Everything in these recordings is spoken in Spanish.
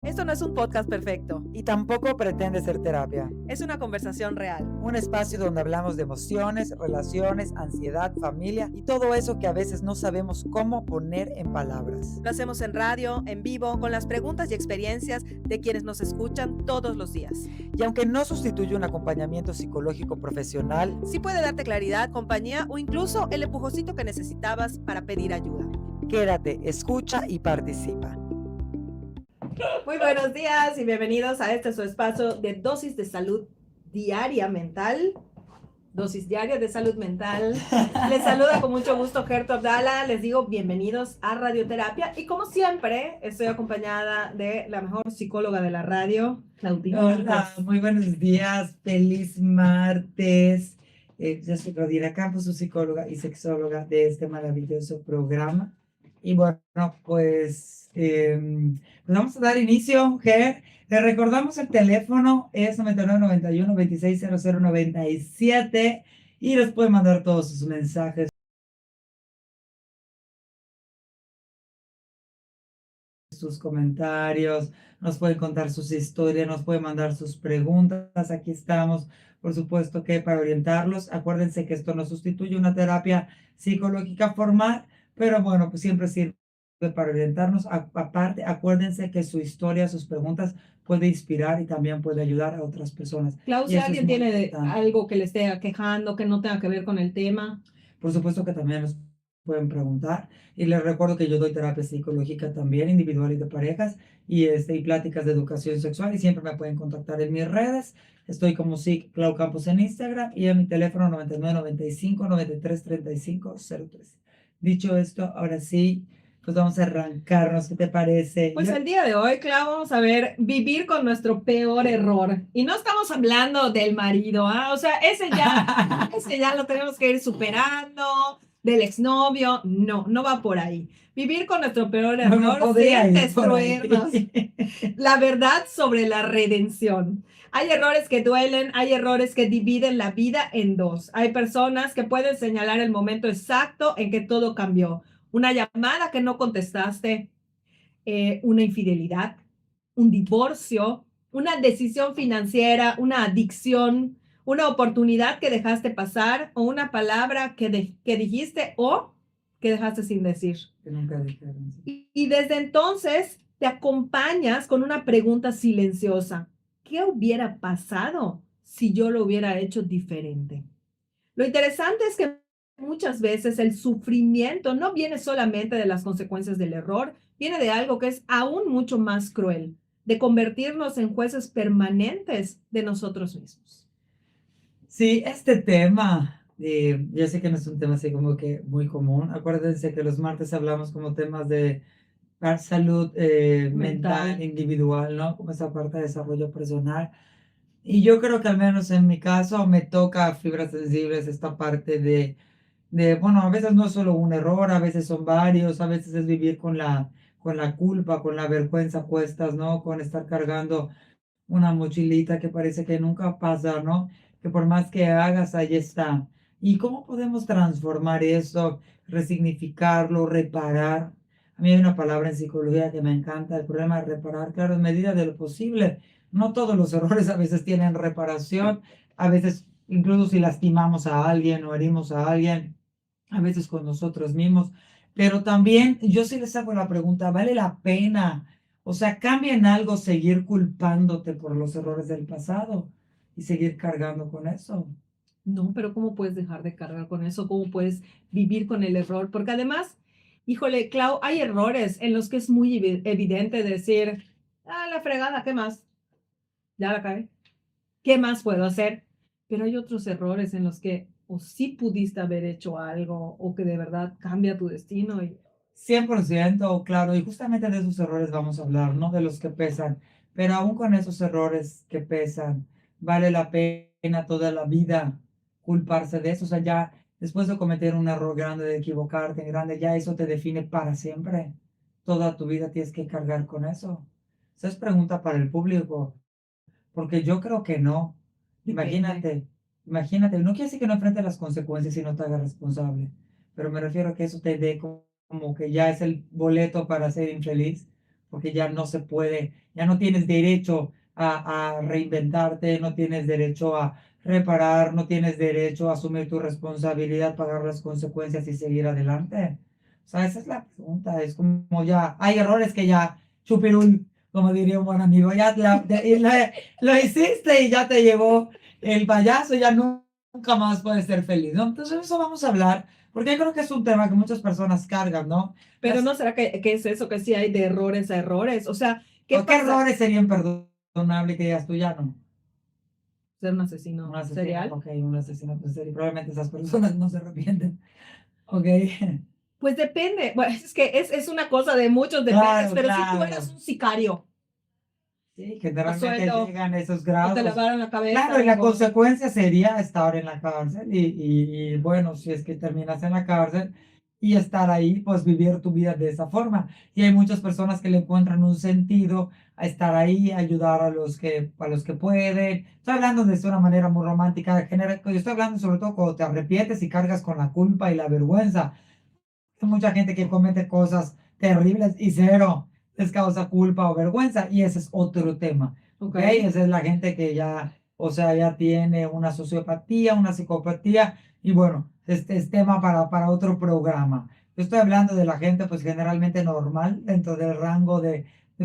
Esto no es un podcast perfecto, Y tampoco pretende ser terapia. es una conversación real. Un espacio donde hablamos de emociones, relaciones, ansiedad, familia y todo eso que a veces no sabemos cómo poner en palabras. Lo hacemos en radio, en vivo, con las preguntas y experiencias de quienes nos escuchan todos los días. Y aunque no sustituye un acompañamiento psicológico profesional, Sí puede darte claridad, compañía o incluso el empujoncito que necesitabas para pedir ayuda. quédate, escucha y participa. Muy buenos días y bienvenidos a este su espacio de dosis de salud diaria mental. Dosis diaria de salud mental. Les saluda con mucho gusto Gerto Abdala. Les digo bienvenidos a Radioterapia. Y como siempre, estoy acompañada de la mejor psicóloga de la radio, Claudina. Hola, muy buenos días, feliz martes. Yo soy Claudina Campos, su psicóloga y sexóloga de este maravilloso programa. Y bueno, pues vamos a dar inicio, Ger. Le recordamos el teléfono, es 9991-260097 y les puede mandar todos sus mensajes, sus comentarios, nos pueden contar sus historias, nos pueden mandar sus preguntas. Aquí estamos, por supuesto que para orientarlos. Acuérdense que esto no sustituye una terapia psicológica formal, pero bueno, pues siempre sirve para orientarnos. Aparte, acuérdense que su historia, sus preguntas puede inspirar y también puede ayudar a otras personas. Clau, Y si eso es alguien muy tiene importante. algo que le esté aquejando, que no tenga que ver con el tema. Por supuesto que también nos pueden preguntar. Y les recuerdo que yo doy terapia psicológica también, individual y de parejas, y pláticas de educación sexual. Y siempre me pueden contactar en mis redes. Estoy como Psic Clau Campos en Instagram y en mi teléfono 9995-9335-03. Dicho esto, ahora sí, pues vamos a arrancarnos. ¿Qué te parece? Pues el día de hoy, Clau, vamos a ver vivir con nuestro peor error. Y no estamos hablando del marido, ¿ah? O sea, ese ya lo tenemos que ir superando, del exnovio. No, no va por ahí. Vivir con nuestro peor No, error no podría sin ir por ahí. destruirnos. La verdad sobre la redención. Hay errores que duelen, hay errores que dividen la vida en dos. Hay personas que pueden señalar el momento exacto en que todo cambió. Una llamada que no contestaste, una infidelidad, un divorcio, una decisión financiera, una adicción, una oportunidad que dejaste pasar o una palabra que dijiste o que dejaste sin decir. Que nunca dijeron. Y desde entonces te acompañas con una pregunta silenciosa. ¿Qué hubiera pasado si yo lo hubiera hecho diferente? Lo interesante es que muchas veces el sufrimiento no viene solamente de las consecuencias del error, viene de algo que es aún mucho más cruel, de convertirnos en jueces permanentes de nosotros mismos. Sí, este tema, yo sé que no es un tema así como que muy común. Acuérdense que los martes hablamos como temas de salud mental, individual, ¿no? Como esa parte de desarrollo personal. Y yo creo que al menos en mi caso me toca fibras sensibles esta parte bueno, a veces no es solo un error, a veces son varios, a veces es vivir con la culpa, con la vergüenza puestas, ¿no? Con estar cargando una mochilita que parece que nunca pasa, ¿no? Que por más que hagas, ahí está. ¿Y cómo podemos transformar eso, resignificarlo, reparar? A mí hay una palabra en psicología que me encanta, el problema de reparar, claro, en medida de lo posible. No todos los errores a veces tienen reparación, a veces incluso si lastimamos a alguien o herimos a alguien, a veces con nosotros mismos. Pero también yo sí les hago la pregunta, ¿vale la pena? O sea, ¿cambia en algo seguir culpándote por los errores del pasado y seguir cargando con eso? No, pero ¿cómo puedes dejar de cargar con eso? ¿Cómo puedes vivir con el error? Porque además, híjole, Clau, hay errores en los que es muy evidente decir, la fregada, ¿qué más? Ya la cagué. ¿Qué más puedo hacer? Pero hay otros errores en los que o sí pudiste haber hecho algo o que de verdad cambia tu destino. 100%, claro, y justamente de esos errores vamos a hablar, ¿no? De los que pesan, pero aún con esos errores que pesan, vale la pena toda la vida culparse de eso. O sea, ya después de cometer un error grande, de equivocarte grande, ya eso te define para siempre. Toda tu vida tienes que cargar con eso. Esa es pregunta para el público, porque yo creo que no. Depende. Imagínate, no quiere decir que no enfrente las consecuencias y no te hagas responsable, pero me refiero a que eso te dé como que ya es el boleto para ser infeliz, porque ya no se puede, ya no tienes derecho a reinventarte, no tienes derecho a reparar, no tienes derecho a asumir tu responsabilidad, pagar las consecuencias y seguir adelante. O sea, esa es la pregunta, es como ya, hay errores que ya, chupirul, como diría un buen amigo, ya lo hiciste y ya te llevó el payaso, ya nunca más puedes ser feliz, ¿no? Entonces eso vamos a hablar, porque yo creo que es un tema que muchas personas cargan, ¿no? Pero ¿no será que es eso, que sí hay de errores a errores? O sea, ¿qué ¿O qué pasa? errores serían perdonables que digas tú ya no? Ser un Un asesino asesino, serial. ok, un asesinato en serie. Probablemente esas personas no se arrepienten. Ok. Pues depende. Bueno, es que es una cosa de muchos dependes, Claro, pero si tú eras claro. un sicario Sí, a generalmente sueldo llegan a esos o te grados. lavaron la cabeza, Claro, y la digo, consecuencia sería estar en la cárcel y bueno, si es que terminas en la cárcel y estar ahí, pues vivir tu vida de esa forma. Y hay muchas personas que le encuentran un sentido a estar ahí, ayudar a los que pueden. Estoy hablando de una manera muy romántica. Yo estoy hablando sobre todo cuando te arrepientes y cargas con la culpa y la vergüenza. Hay mucha gente que comete cosas terribles y cero les causa culpa o vergüenza, y ese es otro tema, ok. ¿ok? Esa es la gente que ya, o sea, ya tiene una sociopatía, una psicopatía, y bueno, este es tema para otro programa. Yo estoy hablando de la gente, pues generalmente normal, dentro del rango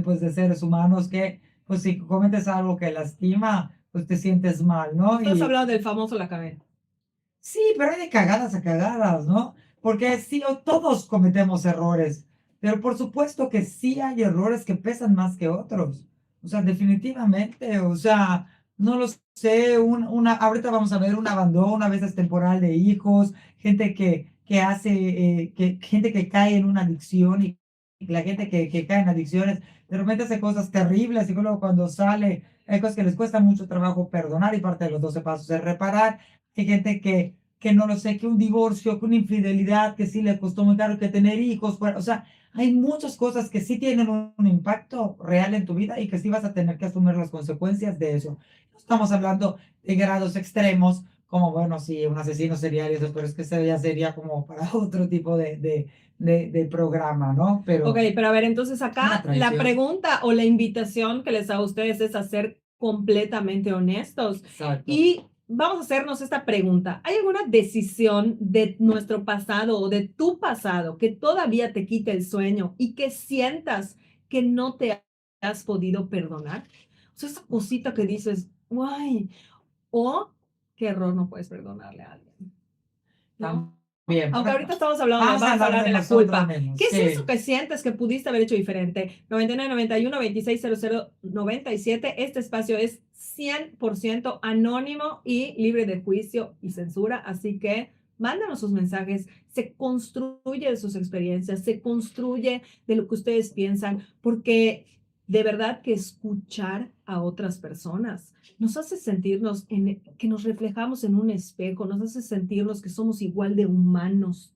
pues, de seres humanos que, pues si cometes algo que lastima, pues te sientes mal, ¿no? Estás Y hablando del famoso la cagué. sí, pero hay de cagadas a cagadas, ¿no? Porque sí, todos cometemos errores, pero por supuesto que sí hay errores que pesan más que otros. O sea, definitivamente, o sea, no lo sé, ahorita vamos a ver un abandono, a veces temporal de hijos, gente que hace, gente que cae en una adicción y la gente que cae en adicciones, de repente hace cosas terribles y luego cuando sale, hay cosas que les cuesta mucho trabajo perdonar y parte de los 12 pasos es reparar. Hay gente que no lo sé, que un divorcio, que una infidelidad, que sí le costó muy caro, que tener hijos, o sea, hay muchas cosas que sí tienen un impacto real en tu vida y que sí vas a tener que asumir las consecuencias de eso. No estamos hablando de grados extremos, como, bueno, sí, un asesino serial y eso, pero es que eso ya sería como para otro tipo de programa, ¿no? Ok, Pero pero a ver, entonces una acá la traición, pregunta o la invitación que les hago a ustedes es a ser completamente honestos. exacto. Y vamos a hacernos esta pregunta. ¿Hay alguna decisión de nuestro pasado o de tu pasado que todavía te quite el sueño y que sientas que no te has podido perdonar? O sea, esa cosita que dices, guay, o qué error no puedes perdonarle a alguien, ¿no? También, Aunque bueno, ahorita estamos hablando de, vamos a vamos a hablar hablar de de la nosotros culpa. mismos, ¿Qué es eso sí. que sientes que pudiste haber hecho diferente? 9991-260097. Este espacio es 100% anónimo y libre de juicio y censura. Así que mándanos sus mensajes. Se construye de sus experiencias, se construye de lo que ustedes piensan, porque de verdad que escuchar a otras personas nos hace sentirnos que nos reflejamos en un espejo, nos hace sentirnos que somos igual de humanos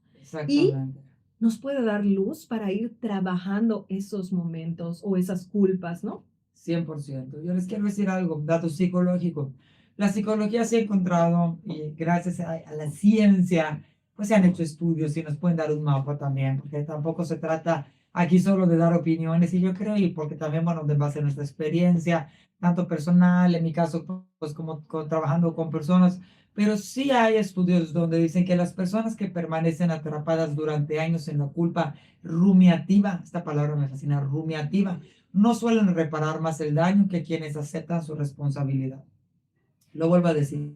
y Exactamente. nos puede dar luz para ir trabajando esos momentos o esas culpas, ¿no? 100%. Yo les quiero decir algo, dato psicológico. La psicología se ha encontrado, y gracias a la ciencia, pues se han hecho estudios y nos pueden dar un mapa también, porque tampoco se trata aquí solo de dar opiniones, y yo creo, y porque también, bueno, de base en nuestra experiencia, tanto personal, en mi caso, pues como trabajando con personas, pero sí hay estudios donde dicen que las personas que permanecen atrapadas durante años en la culpa rumiativa, esta palabra me fascina, rumiativa, no suelen reparar más el daño que quienes aceptan su responsabilidad. Lo vuelvo a decir.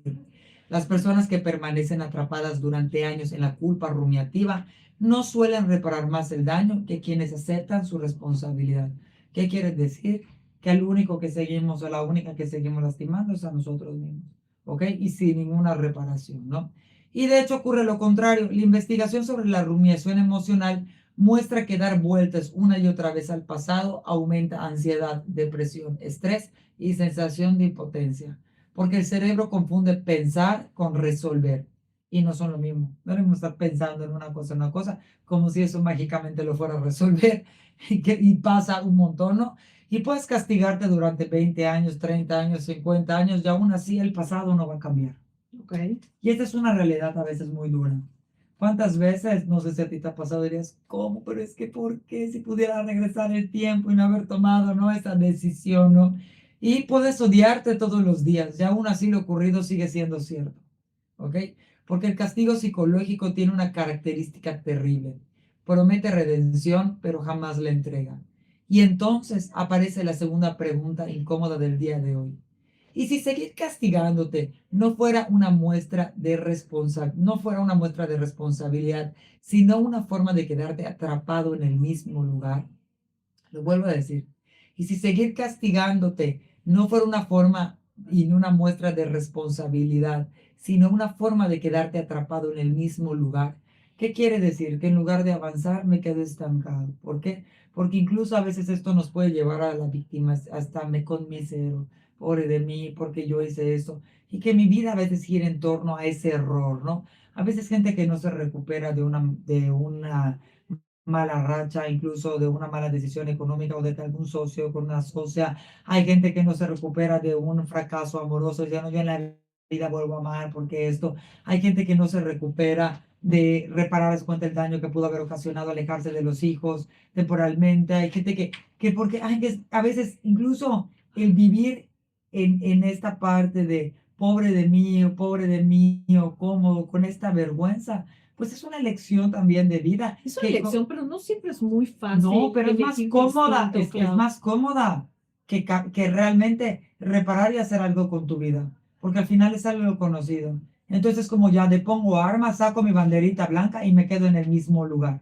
Las personas que permanecen atrapadas durante años en la culpa rumiativa no suelen reparar más el daño que quienes aceptan su responsabilidad. ¿Qué quiere decir? Que el único que seguimos o la única que seguimos lastimando es a nosotros mismos. ¿Ok? Y sin ninguna reparación, ¿no? Y de hecho ocurre lo contrario. La investigación sobre la rumiación emocional muestra que dar vueltas una y otra vez al pasado aumenta ansiedad, depresión, estrés y sensación de impotencia, porque el cerebro confunde pensar con resolver y no son lo mismo. No debemos estar pensando en una cosa, como si eso mágicamente lo fuera a resolver y pasa un montón, ¿no? Y puedes castigarte durante 20 años, 30 años, 50 años y aún así el pasado no va a cambiar. Ok. Y esta es una realidad a veces muy dura. ¿Cuántas veces, no sé si a ti te ha pasado, dirías, ¿cómo? Pero es que, ¿por qué? Si pudiera regresar el tiempo y no haber tomado, ¿no? Esa decisión, ¿no? Y puedes odiarte todos los días, y aún así lo ocurrido sigue siendo cierto, ¿ok? Porque el castigo psicológico tiene una característica terrible. Promete redención, pero jamás la entrega. Y entonces aparece la segunda pregunta incómoda del día de hoy. Y si seguir castigándote no fuera una muestra de responsabilidad, sino una forma de quedarte atrapado en el mismo lugar, lo vuelvo a decir. Y si seguir castigándote no fuera una forma y no una muestra de responsabilidad, sino una forma de quedarte atrapado en el mismo lugar, ¿qué quiere decir? Que en lugar de avanzar me quedo estancado. ¿Por qué? Porque incluso a veces esto nos puede llevar a la víctima, hasta me conmisero, pobre de mí, porque yo hice esto. Y que mi vida a veces gira en torno a ese error, ¿no? A veces gente que no se recupera de una mala racha, incluso de una mala decisión económica o de algún socio con una socia. Hay gente que no se recupera de un fracaso amoroso, ya no, yo en la vida vuelvo a amar porque esto. Hay gente que no se recupera de reparar a su cuenta el daño que pudo haber ocasionado alejarse de los hijos temporalmente. Hay gente que porque ay, que a veces incluso el vivir en esta parte de pobre de mí, o cómodo, con esta vergüenza, pues es una elección también de vida. Es una elección, pero no siempre es muy No, fácil pero es más elegir cómoda, distinto, es Clau. más cómoda que realmente reparar y hacer algo con tu vida, porque al final es algo conocido. Entonces, como ya le pongo armas, saco mi banderita blanca y me quedo en el mismo lugar.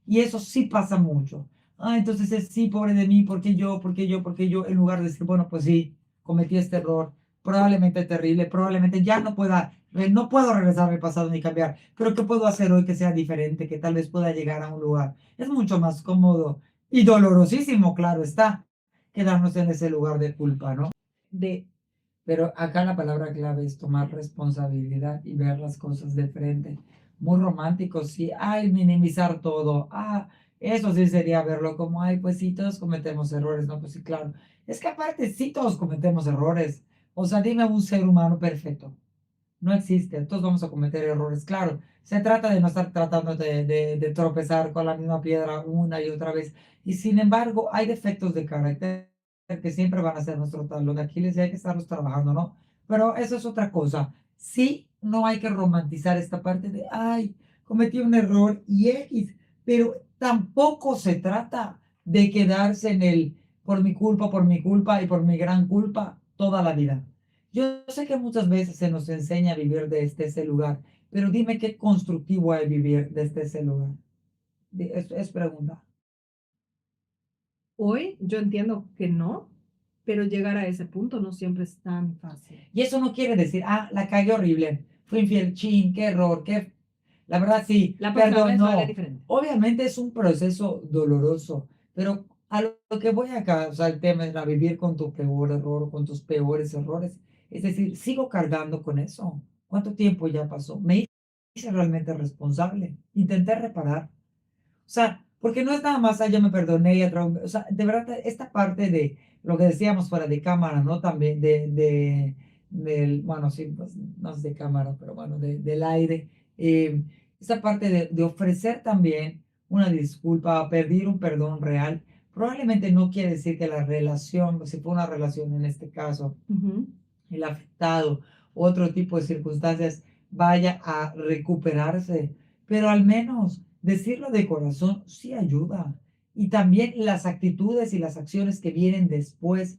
Y eso sí pasa mucho. Ah, entonces es sí, pobre de mí, ¿por qué yo? ¿Por qué yo? ¿Por qué yo? En lugar de decir, bueno, pues sí, cometí este error, probablemente terrible, probablemente ya no puedo regresar al pasado ni cambiar, pero ¿qué puedo hacer hoy que sea diferente, que tal vez pueda llegar a un lugar? Es mucho más cómodo y dolorosísimo, claro está, quedarnos en ese lugar de culpa, ¿no? De Pero acá la palabra clave es tomar responsabilidad y ver las cosas de frente. Muy romántico, sí. Ay, minimizar todo. Ah, eso sí sería verlo como, ay, pues sí, todos cometemos errores. No, pues sí, claro. Es que aparte, sí, todos cometemos errores. O sea, dime un ser humano perfecto. No existe. Todos vamos a cometer errores. Claro, se trata de no estar tratando de tropezar con la misma piedra una y otra vez. Y sin embargo, hay defectos de carácter que siempre van a ser nuestro talón de Aquiles y hay que estarlos trabajando, ¿no? Pero eso es otra cosa. Sí, no hay que romantizar esta parte de, ay, cometí un error y X, pero tampoco se trata de quedarse en el por mi culpa y por mi gran culpa toda la vida. Yo sé que muchas veces se nos enseña a vivir desde ese lugar, pero dime qué constructivo hay vivir desde ese lugar. Es pregunta. hoy yo entiendo que no, pero llegar a ese punto no siempre es tan fácil. Y eso no quiere decir, ah, la cagué horrible, fui infiel, chin, qué error, qué. La verdad sí, La próxima perdón, vez lo haré no. diferente. Obviamente es un proceso doloroso, pero a lo que voy acá, o sea, el tema era vivir con tu peor error, con tus peores errores. Es decir, sigo cargando con eso. ¿Cuánto tiempo ya pasó? Me hice realmente responsable. Intenté reparar. O sea, porque no es nada más, ah, yo me perdoné y o sea, de verdad, esta parte de lo que decíamos fuera de cámara, ¿no? También bueno, sí, pues, no es de cámara, pero bueno, del aire. Esa parte de ofrecer también una disculpa, pedir un perdón real, probablemente no quiere decir que la relación, si fue una relación en este caso, Ujú. el afectado, otro tipo de circunstancias, vaya a recuperarse. Pero al menos decirlo de corazón sí ayuda. Y también las actitudes y las acciones que vienen después,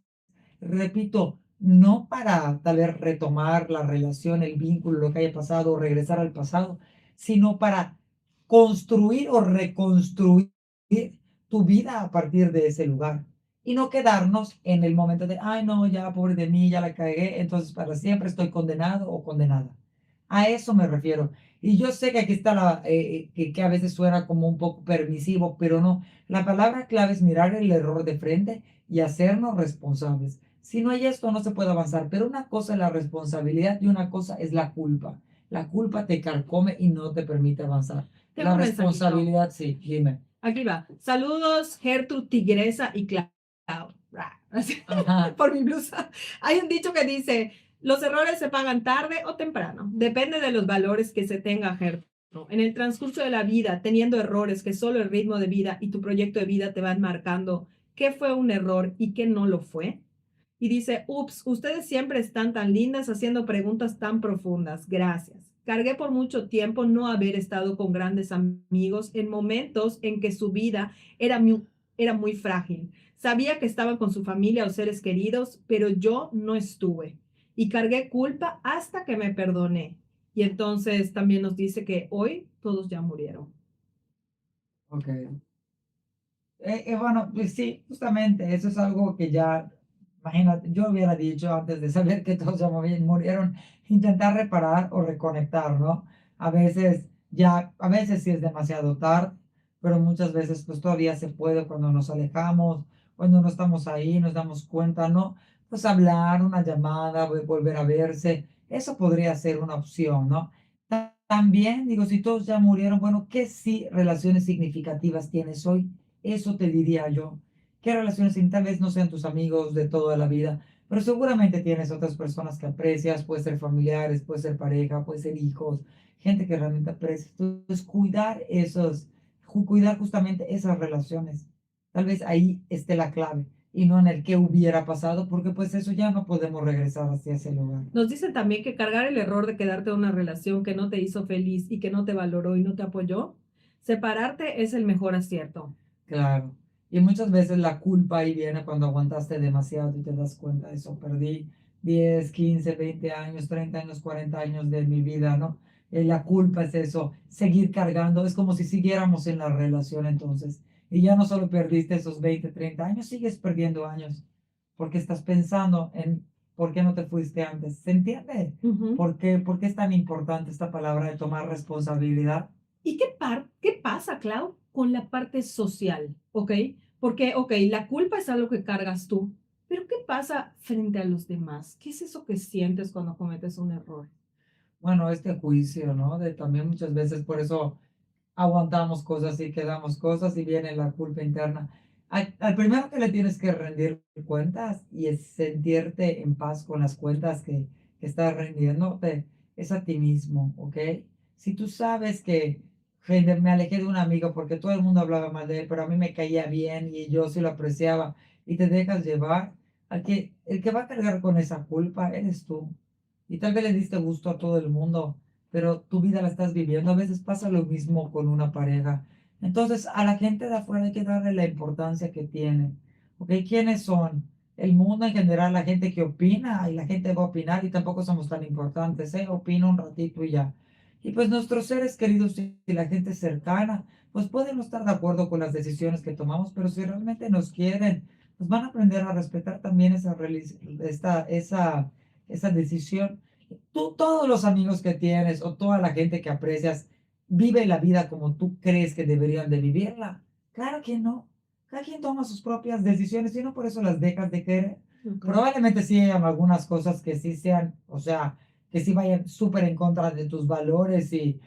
repito, no para tal vez retomar la relación, el vínculo, lo que haya pasado, o regresar al pasado, sino para construir o reconstruir tu vida a partir de ese lugar. Y no quedarnos en el momento de, ay, no, ya, pobre de mí, ya la cagué, entonces para siempre estoy condenado o condenada. A eso me refiero. Y yo sé que aquí está que a veces suena como un poco permisivo, pero no. La palabra clave es mirar el error de frente y hacernos responsables. Si no hay esto, no se puede avanzar. Pero una cosa es la responsabilidad y una cosa es la culpa. La culpa te carcome y no te permite avanzar. Tengo La un mensajito. responsabilidad, sí, dime. Aquí va. Saludos, Gertrude Tigresa y Clau. Así, Ajá. por mi blusa. Hay un dicho que dice, los errores se pagan tarde o temprano. Depende de los valores que se tenga, Gertrude. ¿no? En el transcurso de la vida, teniendo errores que solo el ritmo de vida y tu proyecto de vida te van marcando, qué fue un error y qué no lo fue. Y dice, ups, ustedes siempre están tan lindas haciendo preguntas tan profundas. Gracias. Cargué por mucho tiempo no haber estado con grandes amigos en momentos en que su vida era muy frágil. Sabía que estaban con su familia o seres queridos, pero yo no estuve. Y cargué culpa hasta que me perdoné. Y entonces también nos dice que hoy todos ya murieron. Ok. Bueno, pues sí, justamente eso es algo que ya, imagínate, yo hubiera dicho antes de saber que todos ya murieron, intentar reparar o reconectar, ¿no? A veces ya, a veces sí es demasiado tarde, pero muchas veces pues todavía se puede cuando nos alejamos, cuando no estamos ahí, nos damos cuenta, ¿no? Pues hablar, una llamada, volver a verse, eso podría ser una opción, ¿no? También digo, si todos ya murieron, bueno, ¿qué sí relaciones significativas tienes hoy? Eso te diría yo. ¿Qué relaciones tal vez no sean tus amigos de toda la vida, pero seguramente tienes otras personas que aprecias, puede ser familiares, puede ser pareja, puede ser hijos, gente que realmente aprecias. Entonces, cuidar justamente esas relaciones. Tal vez ahí esté la clave y no en el qué hubiera pasado, porque pues eso ya no podemos regresar hacia ese lugar. Nos dicen también que cargar el error de quedarte en una relación que no te hizo feliz y que no te valoró y no te apoyó, separarte es el mejor acierto. Claro. Y muchas veces la culpa ahí viene cuando aguantaste demasiado y te das cuenta de eso. Perdí 10, 15, 20 años, 30 años, 40 años de mi vida, ¿no? La culpa es eso, seguir cargando. Es como si siguiéramos en la relación entonces. Y ya no solo perdiste esos 20, 30 años, sigues perdiendo años. Porque estás pensando en por qué no te fuiste antes. ¿Se entiende? Ujú. Por qué es tan importante esta palabra de tomar responsabilidad? ¿Y qué pasa, Clau, con la parte social? ¿Ok? Porque, ok, la culpa es algo que cargas tú, pero ¿qué pasa frente a los demás? ¿Qué es eso que sientes cuando cometes un error? Bueno, este juicio, ¿no? De también muchas veces por eso aguantamos cosas y quedamos cosas y viene la culpa interna. Al primero que le tienes que rendir cuentas y es sentirte en paz con las cuentas que estás rendiéndote, es a ti mismo, ¿ok? Si tú sabes que me alejé de un amigo porque todo el mundo hablaba mal de él, pero a mí me caía bien y yo sí lo apreciaba y te dejas llevar, el que va a cargar con esa culpa eres tú. Y tal vez le diste gusto a todo el mundo, pero tu vida la estás viviendo. A veces pasa lo mismo con una pareja. Entonces, a la gente de afuera hay que darle la importancia que tiene. ¿Ok? ¿Quiénes son? El mundo en general, la gente que opina y la gente va a opinar y tampoco somos tan importantes, ¿eh? Opina un ratito y ya. Y pues nuestros seres queridos y la gente cercana, pues pueden no estar de acuerdo con las decisiones que tomamos, pero si realmente nos quieren, pues van a aprender a respetar también esa decisión. Tú, todos los amigos que tienes o toda la gente que aprecias, vive la vida como tú crees que deberían de vivirla. Claro que no. Cada quien toma sus propias decisiones y no por eso las dejas de querer. Ok. Probablemente sí hayan algunas cosas que sí sean, o sea, que sí vayan súper en contra de tus valores y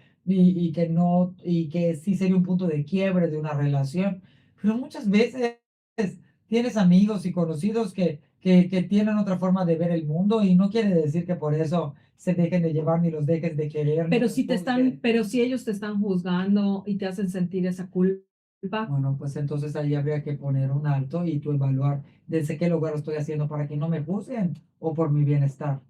que no, y que sí sería un punto de quiebre de una relación. Pero muchas veces tienes amigos y conocidos que tienen otra forma de ver el mundo y no quiere decir que por eso se dejen de llevar, ni los dejes de querer, ni los juzgues. Pero si ellos te están juzgando y te hacen sentir esa culpa, Bueno, pues entonces ahí habría que poner un alto y tú evaluar desde qué lugar lo estoy haciendo para que no me juzguen o por mi bienestar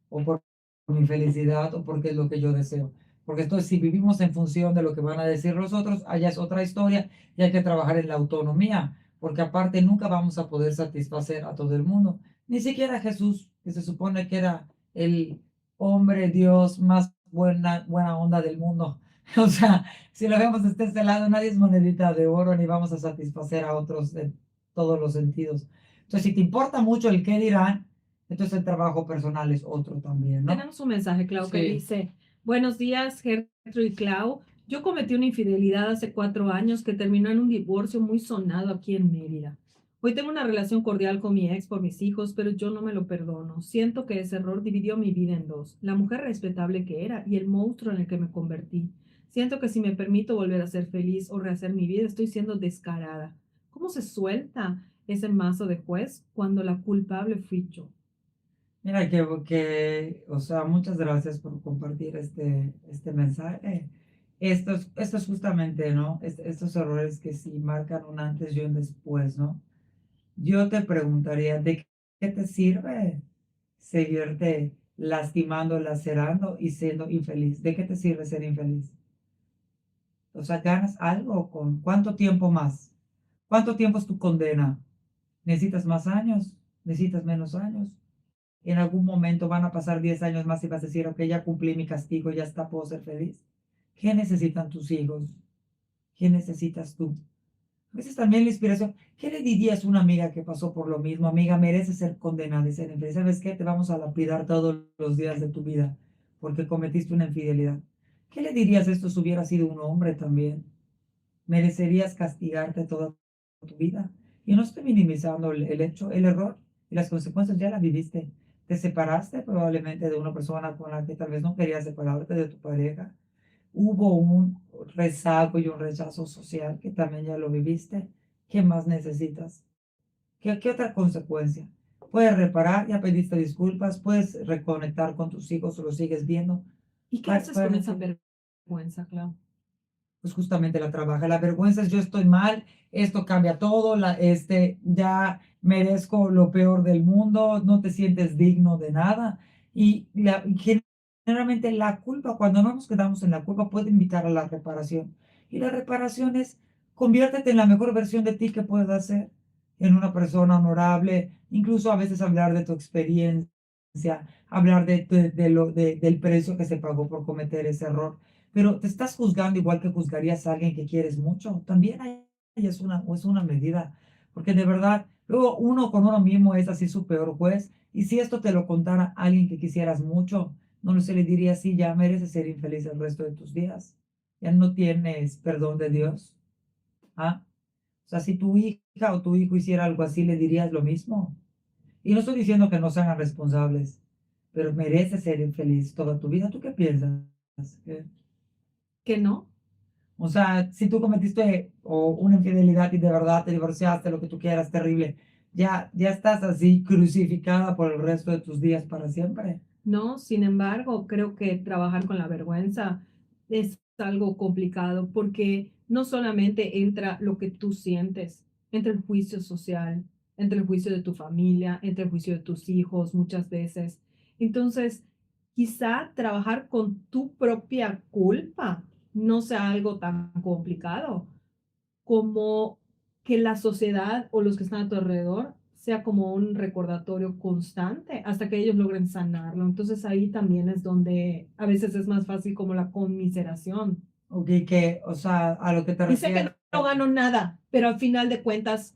o por mi felicidad o porque es lo que yo deseo. Porque entonces si vivimos en función de lo que van a decir los otros, allá es otra historia y hay que trabajar en la autonomía, porque aparte nunca vamos a poder satisfacer a todo el mundo. Ni siquiera Jesús, que se supone que era el hombre, Dios más buena onda del mundo. O sea, si lo vemos desde este lado, nadie es monedita de oro ni vamos a satisfacer a otros en todos los sentidos. Entonces, si te importa mucho el qué dirán, entonces el trabajo personal es otro también, ¿no? tenemos un mensaje, Clau, que Sí. dice, buenos días, Gertrude y Clau. Yo cometí una infidelidad hace 4 años que terminó en un divorcio muy sonado aquí en Mérida. Hoy tengo una relación cordial con mi ex por mis hijos, pero yo no me lo perdono. Siento que ese error dividió mi vida en dos, la mujer respetable que era y el monstruo en el que me convertí. Siento que si me permito volver a ser feliz o rehacer mi vida, estoy siendo descarada. ¿Cómo se suelta ese mazo de juez cuando la culpable fui yo? Mira o sea, muchas gracias por compartir este mensaje. Estos justamente, ¿no? Estos errores que sí marcan un antes y un después, ¿no? Yo te preguntaría, ¿de qué te sirve seguirte lastimando, lacerando y siendo infeliz? ¿De qué te sirve ser infeliz? O sea, ¿ganas algo con cuánto tiempo más? ¿Cuánto tiempo es tu condena? ¿Necesitas más años? ¿Necesitas menos años? En algún momento van a pasar 10 años más y vas a decir, ok, ya cumplí mi castigo, ya está, puedo ser feliz. ¿Qué necesitan tus hijos? ¿Qué necesitas tú? A veces también la inspiración. ¿Qué le dirías a una amiga que pasó por lo mismo? Amiga, mereces ser condenada y ser infeliz. ¿Sabes qué? Te vamos a lapidar todos los días de tu vida porque cometiste una infidelidad. ¿Qué le dirías a esto si hubiera sido un hombre también? Merecerías castigarte toda tu vida. Y no estoy minimizando el hecho, el error y las consecuencias ya las viviste. Te separaste probablemente de una persona con la que tal vez no querías separarte de tu pareja. Hubo un rezago y un rechazo social que también ya lo viviste. ¿Qué más necesitas? ¿Qué otra consecuencia? Puedes reparar, ya pediste disculpas, puedes reconectar con tus hijos o los sigues viendo. ¿Y qué haces con esa vergüenza, Clau? Pues justamente la trabaja. La vergüenza es yo estoy mal, esto cambia todo, ya merezco lo peor del mundo, no te sientes digno de nada. Y generalmente la culpa, cuando no nos quedamos en la culpa, puede invitar a la reparación. Y la reparación es conviértete en la mejor versión de ti que puedas ser, en una persona honorable, incluso a veces hablar de tu experiencia, hablar del precio que se pagó por cometer ese error, pero te estás juzgando igual que juzgarías a alguien que quieres mucho. También ahí es una medida, porque de verdad, luego uno con uno mismo es así su peor juez. Y si esto te lo contara alguien que quisieras mucho, no se le diría así, ya mereces ser infeliz el resto de tus días. Ya no tienes perdón de Dios. ¿Ah? O sea, si tu hija o tu hijo hiciera algo así, le dirías lo mismo. Y no estoy diciendo que no sean responsables, pero mereces ser infeliz toda tu vida. ¿Tú qué piensas? ¿Qué? ¿Que no? O sea, si tú cometiste una infidelidad y de verdad te divorciaste, lo que tú quieras, terrible, ya estás así crucificada por el resto de tus días para siempre. No, sin embargo, creo que trabajar con la vergüenza es algo complicado porque no solamente entra lo que tú sientes, entra el juicio social, entra el juicio de tu familia, entra el juicio de tus hijos muchas veces. Entonces, quizá trabajar con tu propia culpa no sea algo tan complicado como que la sociedad o los que están a tu alrededor sea como un recordatorio constante hasta que ellos logren sanarlo. Entonces ahí también es donde a veces es más fácil como la conmiseración. Ok, o sea, a lo que te Y sé que refieres. no gano nada, pero al final de cuentas,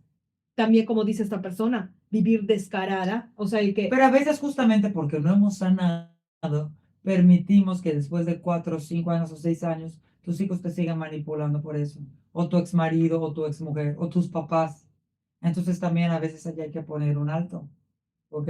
también como dice esta persona, vivir descarada, o sea, y que, Pero a veces justamente porque no hemos sanado, permitimos que después de 4, 5 años o 6 años, tus hijos te sigan manipulando por eso. O tu ex marido, o tu ex mujer, o tus papás. Entonces también a veces allí hay que poner un alto. ¿Ok?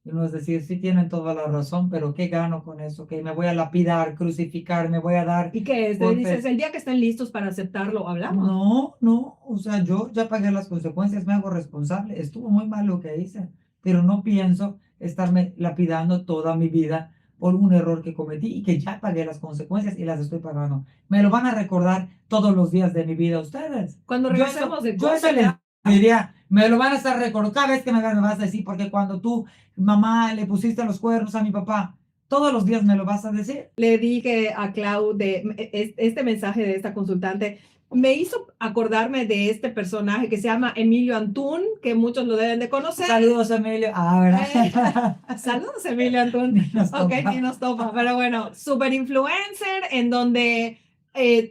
Y no es decir, sí tienen toda la razón, pero ¿qué gano con eso? Que me voy a lapidar, crucificar, me voy a dar y que es, dices, golpes. el día que estén listos para aceptarlo, hablamos. No, no, o sea, yo ya pagué las consecuencias, me hago responsable. Estuvo muy mal lo que hice, pero no pienso estarme lapidando toda mi vida por un error que cometí y que ya pagué las consecuencias y las estoy pagando. Me lo van a recordar todos los días de mi vida ustedes. Cuando regresemos de Yo eso corte, les diría, me lo van a estar recordando cada vez que me vean, me vas a decir, porque cuando tú, mamá, le pusiste los cuernos a mi papá, todos los días me lo vas a decir. le dije a Clau este mensaje de esta consultante, me hizo acordarme de este personaje que se llama Emilio Antún, que muchos lo deben de conocer. Saludos, Emilio. Ah, ¿verdad? Saludos, Emilio Antún. Ni nos Ok, topa. ni nos topa, pero bueno, super influencer en donde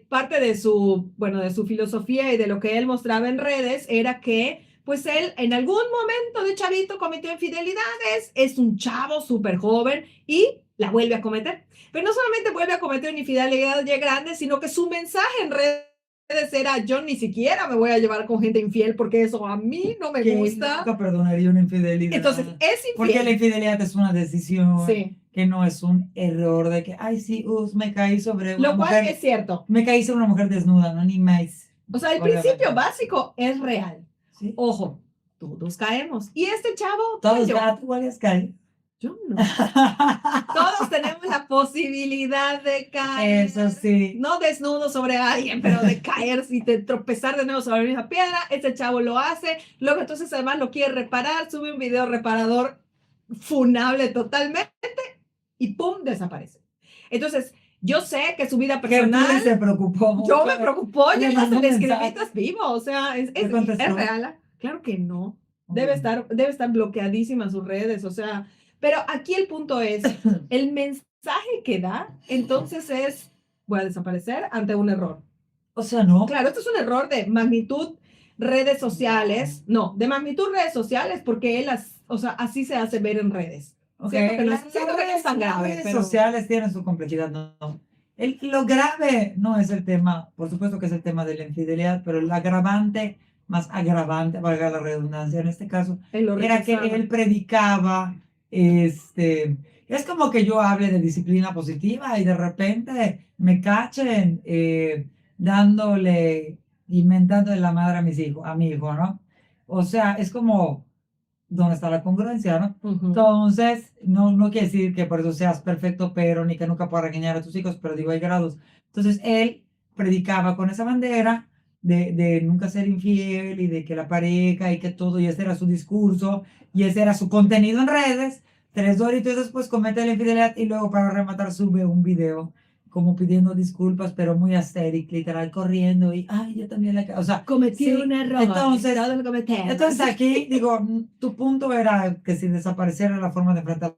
parte de su, bueno, de su filosofía y de lo que él mostraba en redes era que pues él en algún momento de chavito cometió infidelidades, es un chavo súper joven y la vuelve a cometer. Pero no solamente vuelve a cometer una infidelidad ya grande, sino que su mensaje en redes era yo ni siquiera me voy a llevar con gente infiel porque eso a mí no me Que gusta. nunca perdonaría una infidelidad. Entonces, es Porque la infiel. infidelidad es una decisión, Sí. que no es un error de que, ay, sí, me caí sobre una Lo cual mujer, es cierto. me caí sobre una mujer desnuda, no, ni más. O sea, el Obviamente. principio básico es real. Sí. Ojo, todos caemos. Y este chavo, Todos yo, gatos iguales caen. Yo no. Todos tenemos la posibilidad de caer. Eso sí. No desnudo sobre alguien, pero de caer y de tropezar de nuevo sobre la misma piedra. Ese chavo lo hace. Luego entonces además lo quiere reparar. Sube un video reparador funable totalmente y ¡pum! Desaparece. Entonces, yo sé que su vida personal... Gertrudis se preocupó mucho. Yo me preocupó, yo Le hasta mandó le escribí, mensaje. estás vivo, o sea, ¿Te es contestó? real. Claro que no. Muy Debe bien. estar bloqueadísima sus redes, o sea, pero aquí el punto es, el mensaje que da, entonces es, voy a desaparecer ante un error. O sea, no. Claro, esto es un error de magnitud redes sociales, no, de magnitud redes sociales, porque él, o sea, así se hace ver en redes. Ok, Siento que no, las siento que no es tan las grave, redes pero... sociales tienen su complejidad, no. Lo grave no es el tema, por supuesto que es el tema de la infidelidad, pero el agravante, más agravante, valga la redundancia en este caso, Él lo era que rechazaba. él predicaba, es como que yo hable de disciplina positiva y de repente me cachen dándole, inventando la madre a a mi hijo, ¿no? O sea, es como dónde está la congruencia, ¿no? Entonces, no quiere decir que por eso seas perfecto, pero ni que nunca puedas regañar a tus hijos, pero digo, hay grados. Entonces, él predicaba con esa bandera de nunca ser infiel y de que la pareja y que todo, y ese era su discurso, y ese era su contenido en redes. 3 doritos después comete la infidelidad y luego para rematar sube un video como pidiendo disculpas, pero muy astérico, literal, corriendo y, ay, yo también la... O sea, Cometí sí, un error. entonces, Todos lo cometemos. entonces aquí, digo, tu punto era que si desapareciera la forma de enfrentar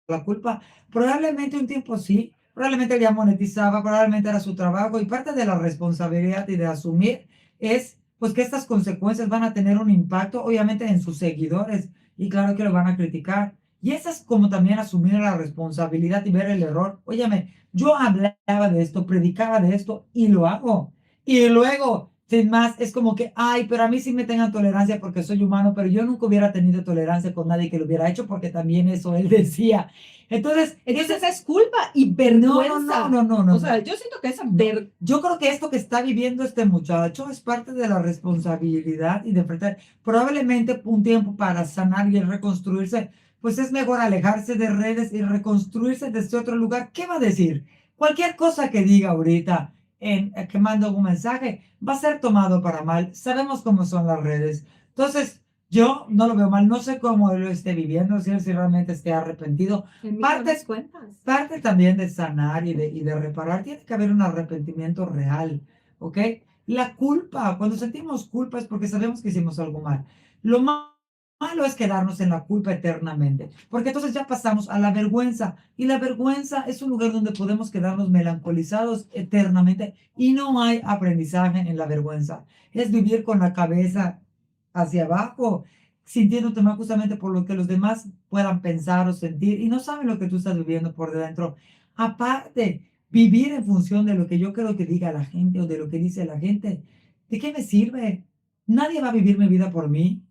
la culpa, probablemente un tiempo sí, probablemente él ya monetizaba, probablemente era su trabajo y parte de la responsabilidad y de asumir es pues que estas consecuencias van a tener un impacto obviamente en sus seguidores y claro que lo van a criticar. Y esa es como también asumir la responsabilidad y ver el error. Óyeme, yo hablaba de esto, predicaba de esto y lo hago. Y luego, sin más, es como que, ay, pero a mí sí me tengan tolerancia porque soy humano, pero yo nunca hubiera tenido tolerancia con nadie que lo hubiera hecho porque también eso él decía. Entonces, Entonces es culpa y vergüenza. no. O sea, yo siento que esa Yo creo que esto que está viviendo este muchacho es parte de la responsabilidad y de enfrentar probablemente un tiempo para sanar y reconstruirse, pues es mejor alejarse de redes y reconstruirse desde otro lugar. ¿Qué va a decir? Cualquier cosa que diga ahorita que mando un mensaje va a ser tomado para mal. Sabemos cómo son las redes. Entonces, yo no lo veo mal. No sé cómo él lo esté viviendo, si realmente esté arrepentido. Parte también de sanar y de reparar, tiene que haber un arrepentimiento real, ¿ok? La culpa, cuando sentimos culpa es porque sabemos que hicimos algo mal. Lo malo es quedarnos en la culpa eternamente, porque entonces ya pasamos a la vergüenza, y la vergüenza es un lugar donde podemos quedarnos melancolizados eternamente, y no hay aprendizaje en la vergüenza. Es vivir con la cabeza hacia abajo, sintiéndote mal justamente por lo que los demás puedan pensar o sentir y no saben lo que tú estás viviendo por dentro. Aparte, vivir en función de lo que yo creo que diga la gente o de lo que dice la gente, ¿de qué me sirve? Nadie va a vivir mi vida por mí.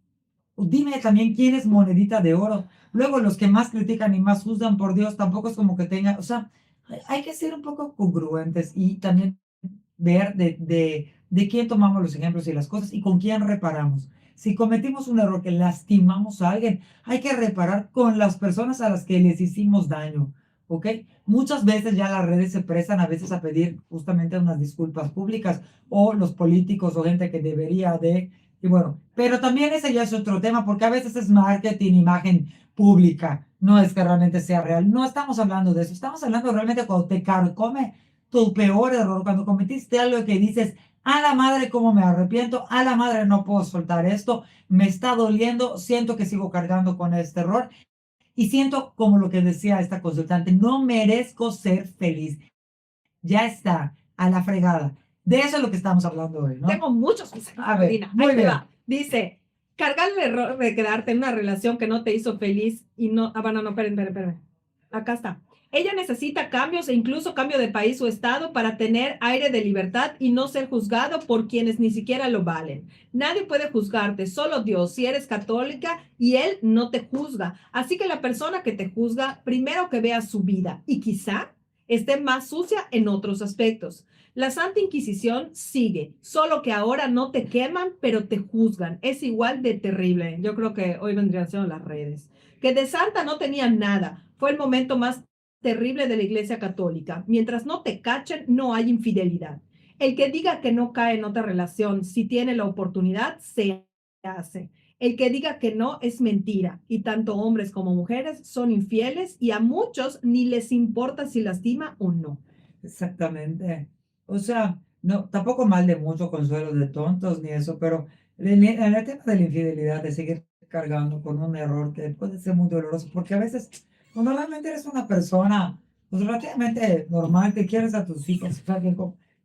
Dime también quién es monedita de oro. Luego los que más critican y más juzgan por Dios, tampoco es como que tengan, o sea, hay que ser un poco congruentes y también ver de quién tomamos los ejemplos y las cosas y con quién reparamos. Si cometimos un error que lastimamos a alguien, hay que reparar con las personas a las que les hicimos daño, ¿ok? Muchas veces ya las redes se prestan a veces a pedir justamente unas disculpas públicas o los políticos o gente que debería de, y bueno, pero también ese ya es otro tema porque a veces es marketing, imagen pública, no es que realmente sea real. No estamos hablando de eso, estamos hablando realmente cuando te carcome tu peor error, cuando cometiste algo que dices, a la madre cómo me arrepiento, a la madre no puedo soltar esto, me está doliendo, siento que sigo cargando con este error y siento como lo que decía esta consultante, no merezco ser feliz. Ya está, a la fregada. De eso es lo que estamos hablando hoy, ¿no? Tengo muchos mensajes. A ver, Medina. muy Ahí te bien. va. Dice, cargar el error de quedarte en una relación que no te hizo feliz y no... Ah, bueno, no, esperen. Acá está. Ella necesita cambios e incluso cambio de país o estado para tener aire de libertad y no ser juzgado por quienes ni siquiera lo valen. Nadie puede juzgarte, solo Dios, si eres católica y Él no te juzga. Así que la persona que te juzga, primero que vea su vida y quizá esté más sucia en otros aspectos. La Santa Inquisición sigue, solo que ahora no te queman, pero te juzgan. Es igual de terrible. Yo creo que hoy vendrían siendo las redes. que de santa no tenía nada. Fue el momento más terrible de la Iglesia Católica. Mientras no te cachen, no hay infidelidad. El que diga que no cae en otra relación, si tiene la oportunidad, se hace. El que diga que no es mentira, y tanto hombres como mujeres son infieles y a muchos ni les importa si lastima o no. Exactamente. O sea, no, tampoco mal de mucho consuelo de tontos ni eso, pero en el tema de la infidelidad, de seguir cargando con un error que puede ser muy doloroso, porque a veces, cuando realmente eres una persona, pues relativamente normal, que quieres a tus hijos, o sea,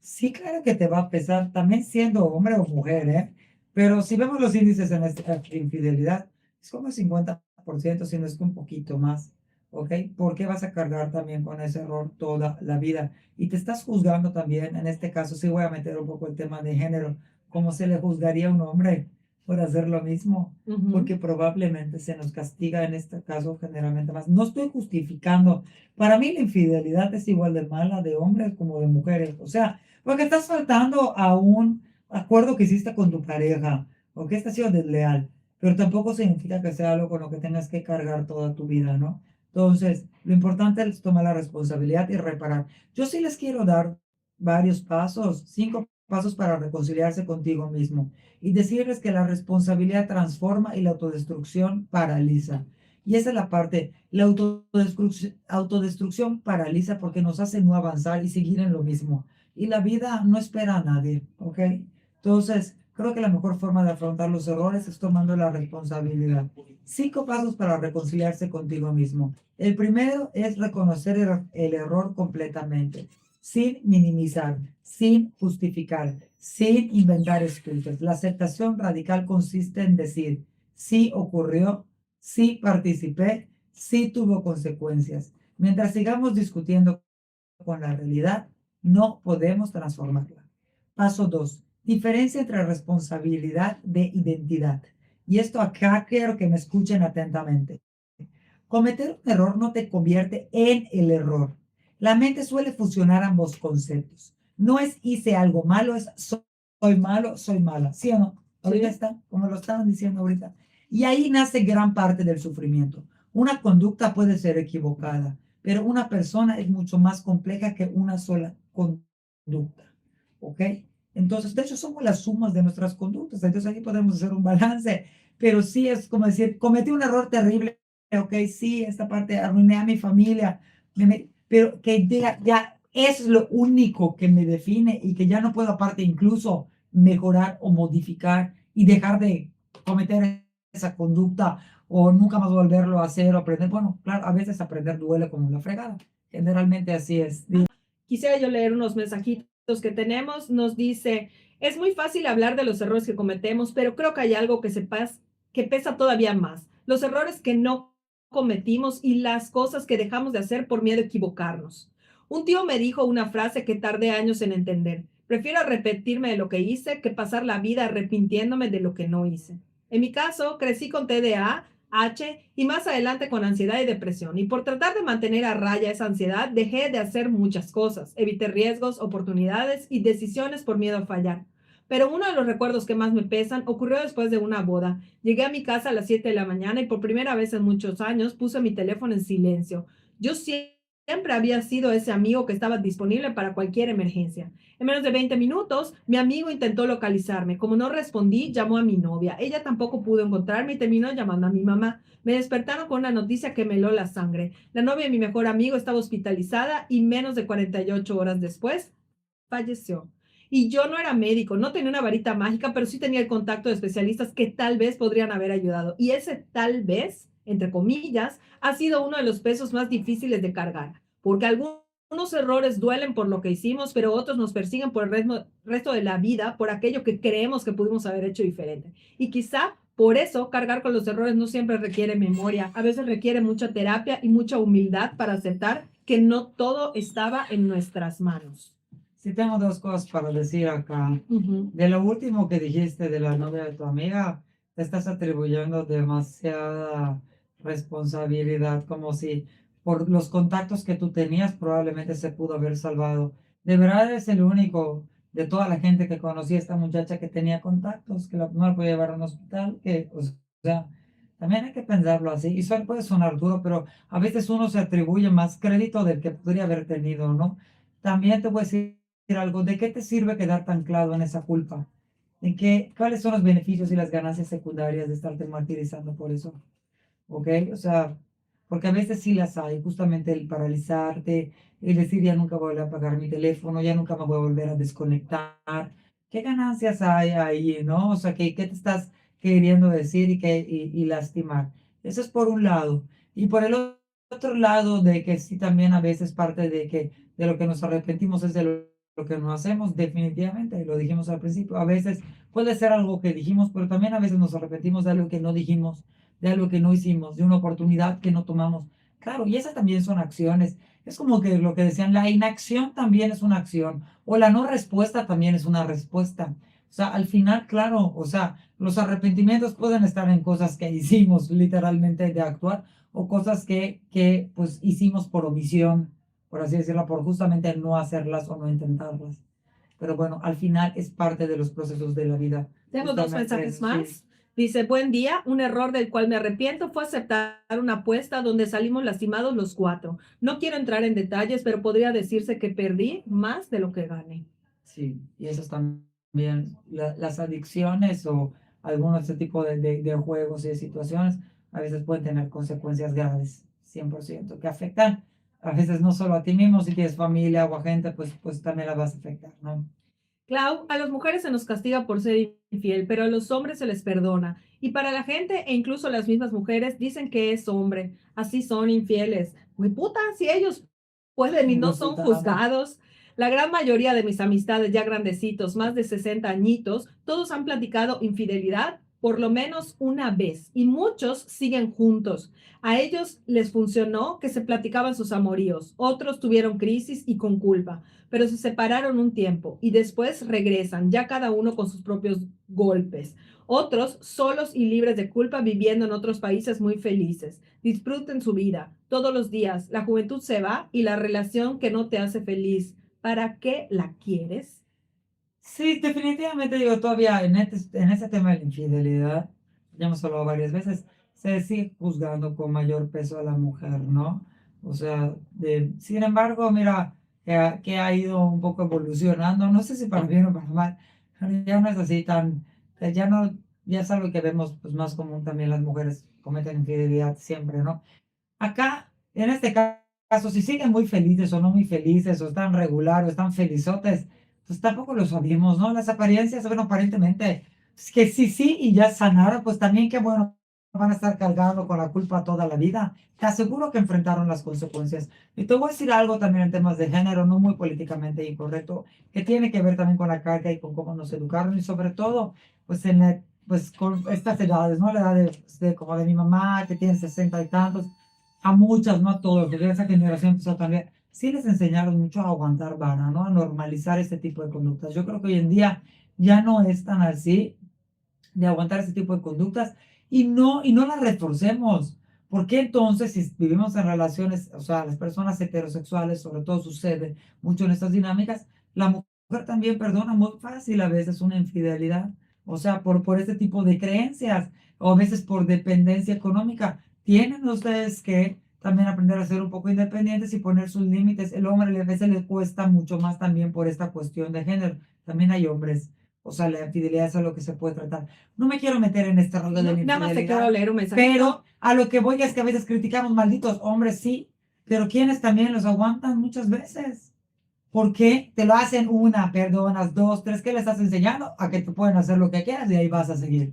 sí, claro que te va a pesar, también siendo hombre o mujer, ¿eh? Pero si vemos los índices en esta infidelidad, es como el 50%, si no es que un poquito más. ¿Ok? ¿Por qué vas a cargar también con ese error toda la vida? Y te estás juzgando también, en este caso sí voy a meter un poco el tema de género, ¿cómo se le juzgaría a un hombre por hacer lo mismo? Ujú, Porque probablemente se nos castiga en este caso generalmente más. No estoy justificando. Para mí la infidelidad es igual de mala de hombres como de mujeres. O sea, porque estás faltando a un acuerdo que hiciste con tu pareja o que estás siendo desleal, pero tampoco significa que sea algo con lo que tengas que cargar toda tu vida, ¿no? Entonces, lo importante es tomar la responsabilidad y reparar. Yo sí les quiero dar varios pasos, 5 pasos para reconciliarse contigo mismo y decirles que la responsabilidad transforma y la autodestrucción paraliza. Y esa es la parte, la autodestrucción paraliza porque nos hace no avanzar y seguir en lo mismo. Y la vida no espera a nadie, ¿ok? Entonces, creo que la mejor forma de afrontar los errores es tomando la responsabilidad. 5 pasos para reconciliarse contigo mismo. El primero es reconocer el error completamente, sin minimizar, sin justificar, sin inventar excusas. La aceptación radical consiste en decir, sí ocurrió, sí participé, sí tuvo consecuencias. Mientras sigamos discutiendo con la realidad, no podemos transformarla. Paso 2. Diferencia entre responsabilidad de identidad. Y esto acá quiero que me escuchen atentamente. Cometer un error no te convierte en el error. La mente suele fusionar ambos conceptos. No es hice algo malo, es soy malo, soy mala. ¿Sí o no? Ahorita sí. está, como lo estaban diciendo ahorita. Y ahí nace gran parte del sufrimiento. Una conducta puede ser equivocada, pero una persona es mucho más compleja que una sola conducta. ¿Ok? Entonces, de hecho, somos las sumas de nuestras conductas. Entonces, ahí podemos hacer un balance. Pero sí es como decir, cometí un error terrible, ok, sí, esta parte arruiné a mi familia, pero que diga, ya eso es lo único que me define y que ya no puedo aparte incluso mejorar o modificar y dejar de cometer esa conducta o nunca más volverlo a hacer o aprender. Bueno, claro, a veces aprender duele como la fregada. Generalmente así es. Quisiera yo leer unos mensajitos que tenemos. Nos dice, es muy fácil hablar de los errores que cometemos, pero creo que hay algo que sepas que pesa todavía más. Los errores que no cometimos y las cosas que dejamos de hacer por miedo a equivocarnos. Un tío me dijo una frase que tardé años en entender. Prefiero arrepentirme de lo que hice que pasar la vida arrepintiéndome de lo que no hice. En mi caso, crecí con TDA, H y más adelante con ansiedad y depresión. Y por tratar de mantener a raya esa ansiedad, dejé de hacer muchas cosas. Evité riesgos, oportunidades y decisiones por miedo a fallar. Pero uno de los recuerdos que más me pesan ocurrió después de una boda. Llegué a mi casa a las 7 de la mañana y por primera vez en muchos años puse mi teléfono en silencio. Yo siempre había sido ese amigo que estaba disponible para cualquier emergencia. En menos de 20 minutos, mi amigo intentó localizarme. Como no respondí, llamó a mi novia. Ella tampoco pudo encontrarme y terminó llamando a mi mamá. Me despertaron con una noticia que me heló la sangre. La novia de mi mejor amigo estaba hospitalizada y menos de 48 horas después falleció. Y yo no era médico, no tenía una varita mágica, pero sí tenía el contacto de especialistas que tal vez podrían haber ayudado. Y ese tal vez, entre comillas, ha sido uno de los pesos más difíciles de cargar, porque algunos errores duelen por lo que hicimos, pero otros nos persiguen por el resto de la vida, por aquello que creemos que pudimos haber hecho diferente. Y quizá por eso cargar con los errores no siempre requiere memoria, a veces requiere mucha terapia y mucha humildad para aceptar que no todo estaba en nuestras manos. Sí, tengo 2 cosas para decir acá. Ujú. De lo último que dijiste de la novia de tu amiga, te estás atribuyendo demasiada responsabilidad, como si por los contactos que tú tenías probablemente se pudo haber salvado. De verdad eres el único de toda la gente que conocía a esta muchacha que tenía contactos, que no la podía llevar a un hospital, que, o sea, También hay que pensarlo así, y suena puede sonar duro, pero a veces uno se atribuye más crédito del que podría haber tenido, ¿no? También te voy a decir algo, ¿de qué te sirve quedarte anclado en esa culpa? ¿En qué, cuáles son los beneficios y las ganancias secundarias de estarte martirizando por eso? ¿Ok? O sea, porque a veces sí las hay, justamente el paralizarte, el decir ya nunca voy a volver a apagar mi teléfono, ya nunca me voy a volver a desconectar. ¿Qué ganancias hay ahí, no? O sea, ¿qué te estás queriendo decir y lastimar? Eso es por un lado. Y por el otro lado, de que sí también a veces parte de que de lo que nos arrepentimos es de lo que no hacemos, definitivamente, lo dijimos al principio. A veces puede ser algo que dijimos, pero también a veces nos arrepentimos de algo que no dijimos, de algo que no hicimos, de una oportunidad que no tomamos. Claro, y esas también son acciones. Es como que lo que decían, la inacción también es una acción, o la no respuesta también es una respuesta. O sea, al final, claro, o sea, los arrepentimientos pueden estar en cosas que hicimos literalmente de actuar, o cosas que pues hicimos por omisión, por así decirlo, por justamente no hacerlas o no intentarlas. Pero bueno, al final es parte de los procesos de la vida. Tengo dos Justamente mensajes eso, sí. más. Dice, buen día, un error del cual me arrepiento fue aceptar una apuesta donde salimos lastimados los cuatro. No quiero entrar en detalles, pero podría decirse que perdí más de lo que gané. Sí, y eso también, las adicciones o algunos de este tipo de juegos y de situaciones a veces pueden tener consecuencias graves, 100%, que afectan a veces no solo a ti mismo, si tienes familia o a gente, pues también la vas a afectar, ¿no? Clau, a las mujeres se nos castiga por ser infiel, pero a los hombres se les perdona. Y para la gente e incluso las mismas mujeres dicen que es hombre. Así son infieles. Muy puta, si ellos pueden y no Muy son putada. juzgados. La gran mayoría de mis amistades ya grandecitos, más de 60 añitos, todos han platicado infidelidad por lo menos una vez y muchos siguen juntos. A ellos les funcionó que se platicaban sus amoríos, otros tuvieron crisis y con culpa, pero se separaron un tiempo y después regresan, ya cada uno con sus propios golpes. Otros, solos y libres de culpa, viviendo en otros países muy felices. Disfruten su vida todos los días. La juventud se va y la relación que no te hace feliz, ¿para qué la quieres? Sí, definitivamente digo, todavía en ese tema de la infidelidad, ya hemos hablado varias veces, se sigue juzgando con mayor peso a la mujer, ¿no? O sea, sin embargo, mira, que ha ido un poco evolucionando, no sé si para bien o para mal, pero ya no es así tan, ya no, ya es algo que vemos pues más común también las mujeres cometen infidelidad siempre, ¿no? Acá, en este caso, si siguen muy felices o no muy felices, o están regular, o están felizotes, pues tampoco lo sabemos, ¿no? Las apariencias, bueno, aparentemente, es que sí, sí, y ya sanaron, pues también qué bueno, van a estar cargando con la culpa toda la vida. Te aseguro que enfrentaron las consecuencias. Y te voy a decir algo también en temas de género, no muy políticamente incorrecto, que tiene que ver también con la carga y con cómo nos educaron, y sobre todo, pues pues con estas edades, ¿no? La edad como de mi mamá, que tiene 60 y tantos, a muchas, no a todos, porque esa generación empezó a cambiar. Sí les enseñaron mucho a aguantar vara, ¿no? A normalizar este tipo de conductas. Yo creo que hoy en día ya no es tan así de aguantar este tipo de conductas y no las reforcemos. ¿Por qué entonces, si vivimos en relaciones, o sea, las personas heterosexuales, sobre todo sucede mucho en estas dinámicas, la mujer también perdona muy fácil a veces una infidelidad? O sea, por este tipo de creencias o a veces por dependencia económica. Tienen ustedes que también aprender a ser un poco independientes y poner sus límites. El hombre a veces le cuesta mucho más también por esta cuestión de género. También hay hombres, o sea, la infidelidad es algo que se puede tratar. No me quiero meter en este rollo de No, la nada más te quiero infidelidad, leer un pero mensajito. a lo que voy es que a veces criticamos malditos hombres, sí, pero quienes también los aguantan muchas veces. ¿Por qué te lo hacen una, perdonas, dos, tres? ¿Qué le estás enseñando? A que te pueden hacer lo que quieras y ahí vas a seguir.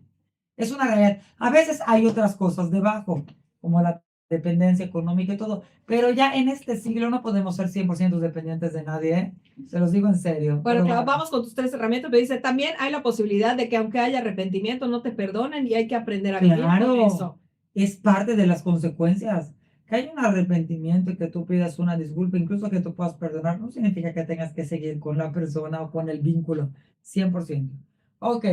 Es una realidad. A veces hay otras cosas debajo, como la dependencia económica y todo, pero ya en este siglo no podemos ser 100% dependientes de nadie, ¿eh? Se los digo en serio, Bueno, pero claro, bueno, vamos con tus tres herramientas, pero dice, también hay la posibilidad de que aunque haya arrepentimiento, no te perdonen y hay que aprender a vivir con claro, eso. es parte de las consecuencias. Que haya un arrepentimiento y que tú pidas una disculpa, incluso que tú puedas perdonar, no significa que tengas que seguir con la persona o con el vínculo, 100%. Ok,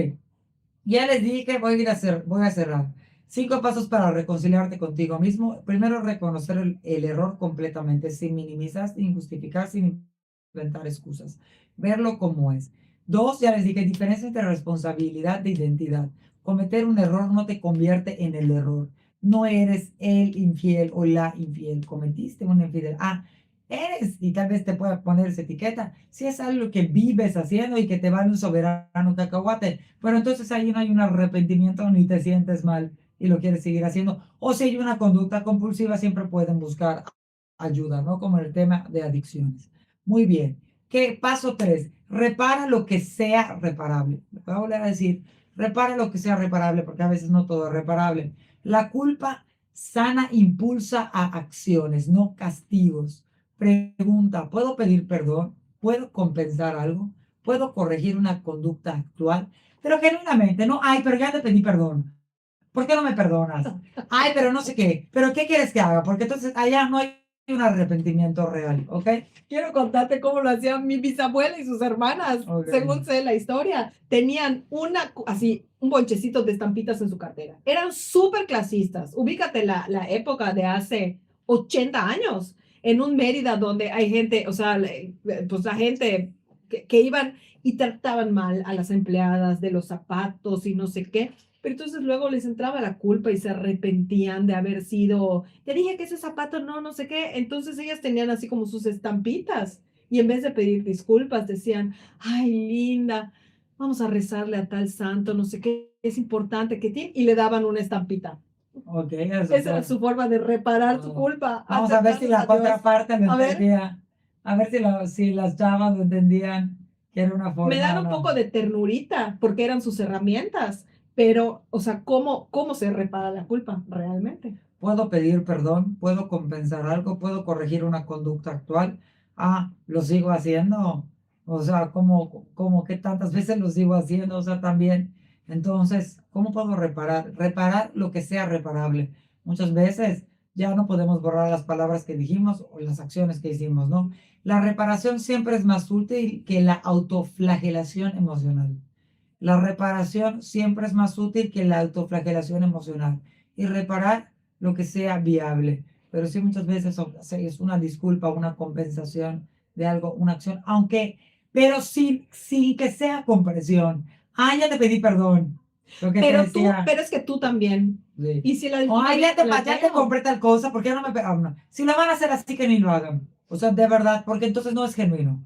ya les dije que voy a cerrar. 5 pasos para reconciliarte contigo mismo. Primero, reconocer el error completamente, sin minimizar, sin justificar, sin inventar excusas. Verlo como es. Dos, ya les dije, diferencia entre responsabilidad e identidad. Cometer un error no te convierte en el error. no eres el infiel o la infiel, cometiste una infidelidad. Eres, y tal vez te pueda poner esa etiqueta, si es algo que vives haciendo y que te vale un soberano cacahuate, pero entonces ahí no hay un arrepentimiento ni te sientes mal y lo quieres seguir haciendo. O si hay una conducta compulsiva, siempre pueden buscar ayuda, ¿no? Como en el tema de adicciones. Muy bien. ¿Qué? Paso 3. Repara lo que sea reparable. Voy a volver a decir, repara lo que sea reparable, porque a veces no todo es reparable. La culpa sana impulsa a acciones, no castigos. Pregunta, ¿puedo pedir perdón? ¿Puedo compensar algo? ¿Puedo corregir una conducta actual? Pero genuinamente, no, ay, pero ya te pedí perdón. ¿Por qué no me perdonas? Ay, pero no sé qué. ¿Pero qué quieres que haga? Porque entonces allá no hay un arrepentimiento real, ¿ok? Quiero contarte cómo lo hacían mi bisabuela y sus hermanas. Ok. Según sé la historia, tenían así, un bonchecito de estampitas en su cartera. Eran súper clasistas. Ubícate la época de hace 80 años, en un Mérida donde hay gente, o sea, pues la gente que iban y trataban mal a las empleadas de los zapatos y no sé qué. Pero entonces luego les entraba la culpa y se arrepentían de haber sido, te dije que ese zapato no, no sé qué. Entonces ellas tenían así como sus estampitas y en vez de pedir disculpas decían, ay, linda, vamos a rezarle a tal santo, no sé qué, es importante que tiene, y le daban una estampita. Ok, eso Esa era está. su forma de reparar su Oh. culpa, Vamos a ver si acercarnos la a Dios. contraparte lo A ver, entendía. A ver si las chavas lo entendían, que era una me forma dan o un poco no. de ternurita porque eran sus herramientas, pero, o sea, ¿cómo se repara la culpa realmente? Puedo pedir perdón, puedo compensar algo, puedo corregir una conducta actual. Lo sigo haciendo. O sea, como que tantas veces lo sigo haciendo, o sea, también. Entonces, ¿cómo puedo reparar? Reparar lo que sea reparable. Muchas veces ya no podemos borrar las palabras que dijimos o las acciones que hicimos, ¿no? La reparación siempre es más útil que la autoflagelación emocional. La reparación siempre es más útil que la autoflagelación emocional. Y reparar lo que sea viable. Pero sí muchas veces es una disculpa, una compensación de algo, una acción, pero sin que sea comprensión. Ya te pedí perdón. Lo que te decía. Pero es que tú también. Sí. Y si la O, disculpa ya viene te, con el ya te perdón. compré tal cosa, ¿por qué no me no. Si lo van a hacer así, que ni lo hagan. O sea, de verdad, porque entonces no es genuino.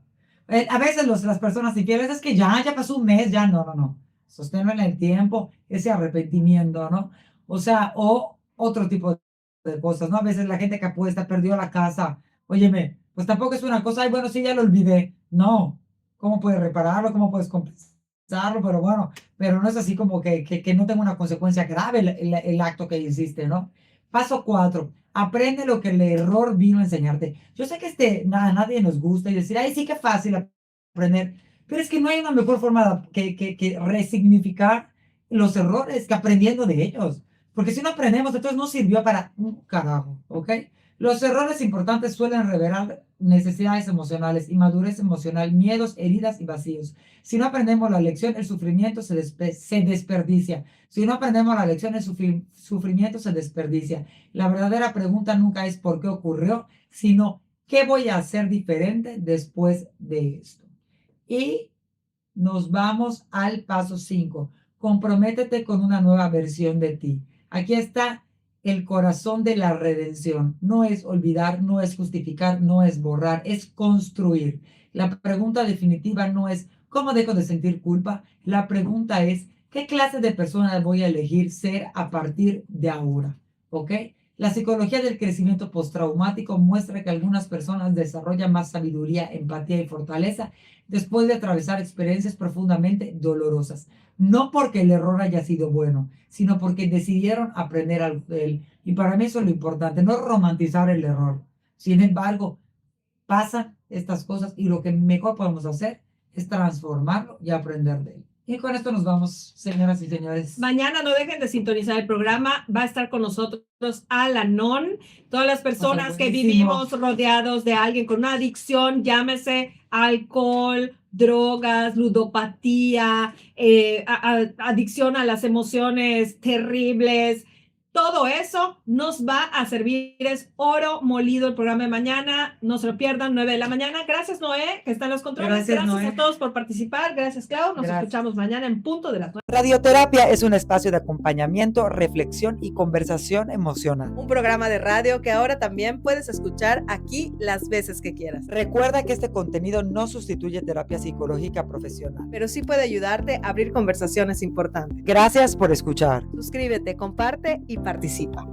A veces las personas infieles es que ya pasó un mes, ya no, no, no. Sosténlo en el tiempo, ese arrepentimiento, ¿no? O sea, o otro tipo de cosas, ¿no? A veces la gente que apuesta perdió la casa. Óyeme, pues tampoco es una cosa, ay, bueno, sí, ya lo olvidé. No. ¿Cómo puedes repararlo? ¿Cómo puedes compensarlo? Pero bueno, pero no es así como que no tenga una consecuencia grave el acto que hiciste, ¿no? Paso 4. Aprende lo que el error vino a enseñarte. Yo sé que a nadie nos gusta y decir, ay, sí que fácil aprender, pero es que no hay una mejor forma que resignificar los errores que aprendiendo de ellos. Porque si no aprendemos, entonces no sirvió para un carajo, ¿ok? Los errores importantes suelen revelar necesidades emocionales, inmadurez emocional, miedos, heridas y vacíos. Si no aprendemos la lección, el sufrimiento se desperdicia. Si no aprendemos la lección, el sufrimiento se desperdicia. La verdadera pregunta nunca es por qué ocurrió, sino qué voy a hacer diferente después de esto. Y nos vamos al paso 5. Comprométete con una nueva versión de ti. Aquí está el corazón de la redención. No es olvidar, no es justificar, no es borrar, es construir. La pregunta definitiva no es ¿cómo dejo de sentir culpa? La pregunta es ¿qué clase de persona voy a elegir ser a partir de ahora? ¿Ok? La psicología del crecimiento postraumático muestra que algunas personas desarrollan más sabiduría, empatía y fortaleza después de atravesar experiencias profundamente dolorosas. No porque el error haya sido bueno, sino porque decidieron aprender algo de él. Y para mí eso es lo importante, no romantizar el error. Sin embargo, pasan estas cosas y lo que mejor podemos hacer es transformarlo y aprender de él. Y con esto nos vamos, señoras y señores. Mañana no dejen de sintonizar el programa. Va a estar con nosotros Alanon. Todas las personas que vivimos rodeados de alguien con una adicción, llámese alcohol, drogas, ludopatía, adicción a las emociones terribles, Todo eso nos va a servir, es oro molido el programa de mañana, no se lo pierdan, 9 de la mañana. Gracias, Noé, que está en los controles. Gracias Noé. A todos por participar. Gracias, Clau. Nos escuchamos mañana en punto de las 9. Radioterapia es un espacio de acompañamiento, reflexión y conversación emocional. Un programa de radio que ahora también puedes escuchar aquí las veces que quieras. Recuerda que este contenido no sustituye terapia psicológica profesional, pero sí puede ayudarte a abrir conversaciones importantes. Gracias por escuchar. Suscríbete, comparte y participa.